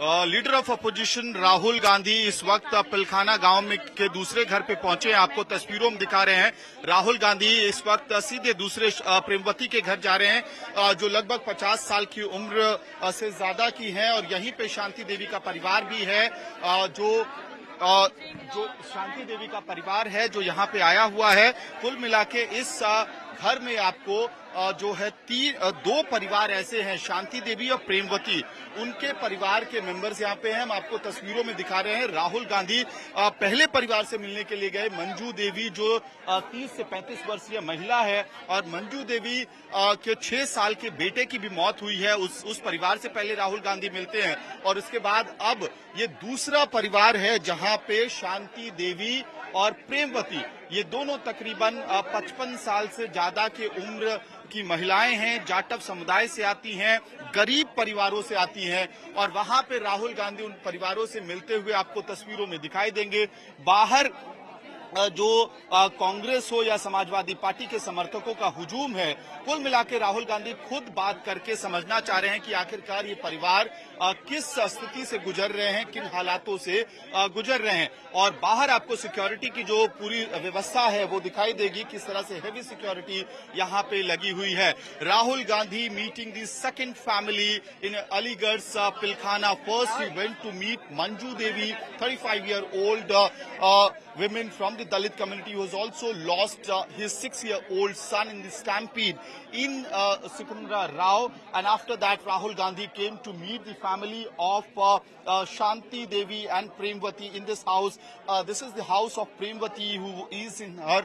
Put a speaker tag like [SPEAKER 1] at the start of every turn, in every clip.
[SPEAKER 1] Leader of opposition Rahul Gandhi इस वक्त पिलखाना गांव में के दूसरे घर पे पहुंचे हैं। आपको तस्वीरों में दिखा रहे हैं। राहुल गांधी इस वक्त सीधे दूसरे प्रेमवती के घर जा रहे हैं, जो लगभग 50 साल की उम्र से ज्यादा की है, और यहीं पे शांति देवी का परिवार भी है। जो शांति देवी का परिवार है जो यहाँ पे आया हुआ है। कुल मिला के इस घर में आपको जो है दो परिवार ऐसे हैं, शांति देवी और प्रेमवती, उनके परिवार के मेंबर्स यहाँ पे हैं। हम आपको तस्वीरों में दिखा रहे हैं। राहुल गांधी पहले परिवार से मिलने के लिए गए, मंजू देवी जो 30 से 35 वर्षीय महिला है, और मंजू देवी के 6 साल के बेटे की भी मौत हुई है। उस परिवार से पहले राहुल गांधी मिलते हैं, और उसके बाद अब ये दूसरा परिवार है जहां पे शांति देवी और प्रेमवती, ये दोनों तकरीबन 55 साल से ज्यादा के उम्र की महिलाएं हैं, जाटव समुदाय से आती हैं, गरीब परिवारों से आती हैं, और वहां पे राहुल गांधी उन परिवारों से मिलते हुए आपको तस्वीरों में दिखाई देंगे। बाहर जो कांग्रेस हो या समाजवादी पार्टी के समर्थकों का हुजूम है। कुल मिला के राहुल गांधी खुद बात करके समझना चाह रहे हैं कि आखिरकार ये परिवार किस स्थिति से गुजर रहे हैं, किन हालातों से गुजर रहे हैं। और बाहर आपको सिक्योरिटी की जो पूरी व्यवस्था है वो दिखाई देगी, किस तरह से हेवी सिक्योरिटी यहाँ पे लगी हुई है। Rahul Gandhi meeting the second family in Aligarh Pilkhana. First he went to meet Manju Devi, 35-year-old women from the Dalit community, who has also lost his 6-year-old son in the stampede in Sikandra Rao. And after that, Rahul Gandhi came to meet the family of Shanti Devi and Premvati in this house. This is the house of Premvati, who is in her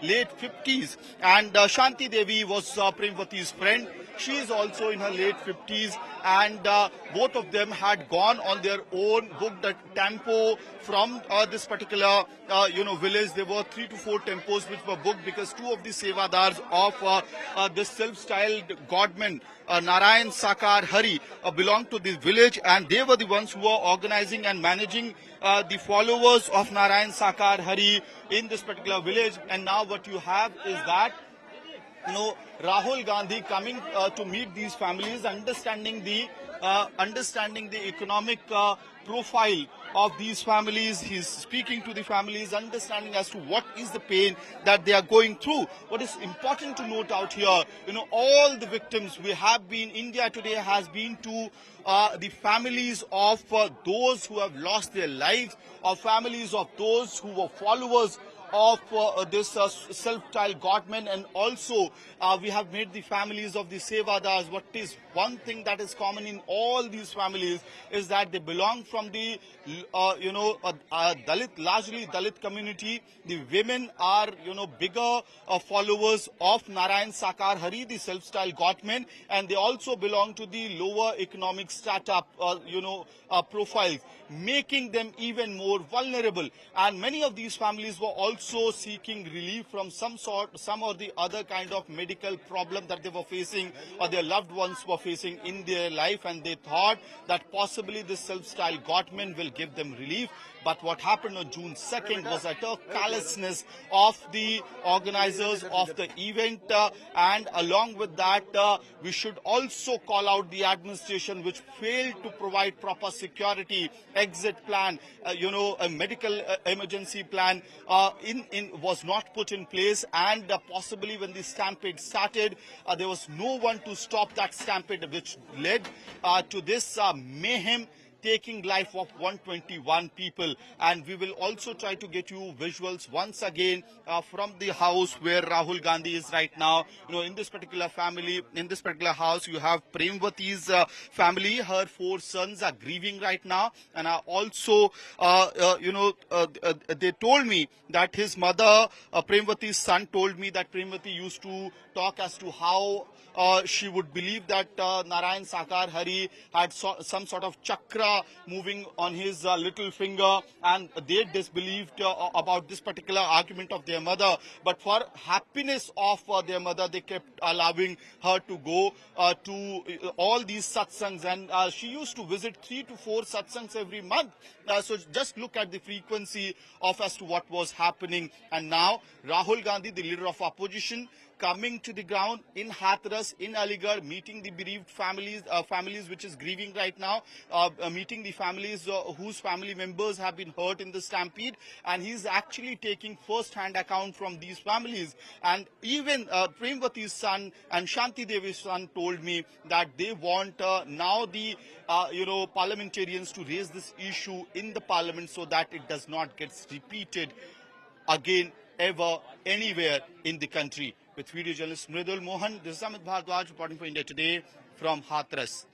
[SPEAKER 1] late 50s. And Shanti Devi was Premvati's friend. She is also in her late 50s, and both of them had gone on their own, booked a tempo from this particular village. There were 3 to 4 tempos which were booked because 2 of the sevadars of this self-styled godman, Narayan Sakar Hari, belonged to this village, and they were the ones who were organizing and managing the followers of Narayan Sakar Hari in this particular village. And now what you have is that Rahul Gandhi coming to meet these families, understanding the economic profile of these families. He's speaking to the families, understanding as to what is the pain that they are going through. What is important to note out here, all the victims we have been, India today has been to the families of those who have lost their lives, or families of those who were followers of this self-styled godmen, and also we have made the families of the sevadars. What is one thing that is common in all these families is that they belong from the Dalit, largely Dalit community. The women are bigger followers of Narayan Sakar Hari, the self-styled godmen, and they also belong to the lower economic strata profiles, making them even more vulnerable. And many of these families were also seeking relief from some or the other kind of medical problem that they were facing, or their loved ones were facing in their life, and they thought that possibly this self-styled godman will give them relief. But what happened on June 2nd was utter callousness of the organizers of the event, and along with that, we should also call out the administration, which failed to provide proper security, exit plan, a medical emergency plan was not put in place, and possibly when the stampede started, there was no one to stop that stampede, which led to this mayhem, taking life of 121 people. And we will also try to get you visuals once again from the house where Rahul Gandhi is right now. In this particular family, in this particular house, you have Premvati's family. Her 4 sons are grieving right now, and are also, they told me that his mother, Premvati's son, told me that Premvati used to talk as to how she would believe that Narayan Sakar Hari had some sort of chakra moving on his little finger, and they disbelieved about this particular argument of their mother. But for happiness of their mother, they kept allowing her to go to all these satsangs, and she used to visit 3 to 4 satsangs every month. So just look at the frequency of as to what was happening. And now Rahul Gandhi, the leader of opposition, coming to the ground in Hathras, in Aligarh, meeting the bereaved families, families which is grieving right now, meeting the families whose family members have been hurt in the stampede, and he's actually taking first-hand account from these families. And even Premvati's son and Shanti Devi's son told me that they want now the parliamentarians to raise this issue in the parliament so that it does not get repeated again ever anywhere in the country. With video journalist Mridul Mohan, this is Amit Bhardwaj reporting for India Today from Hathras.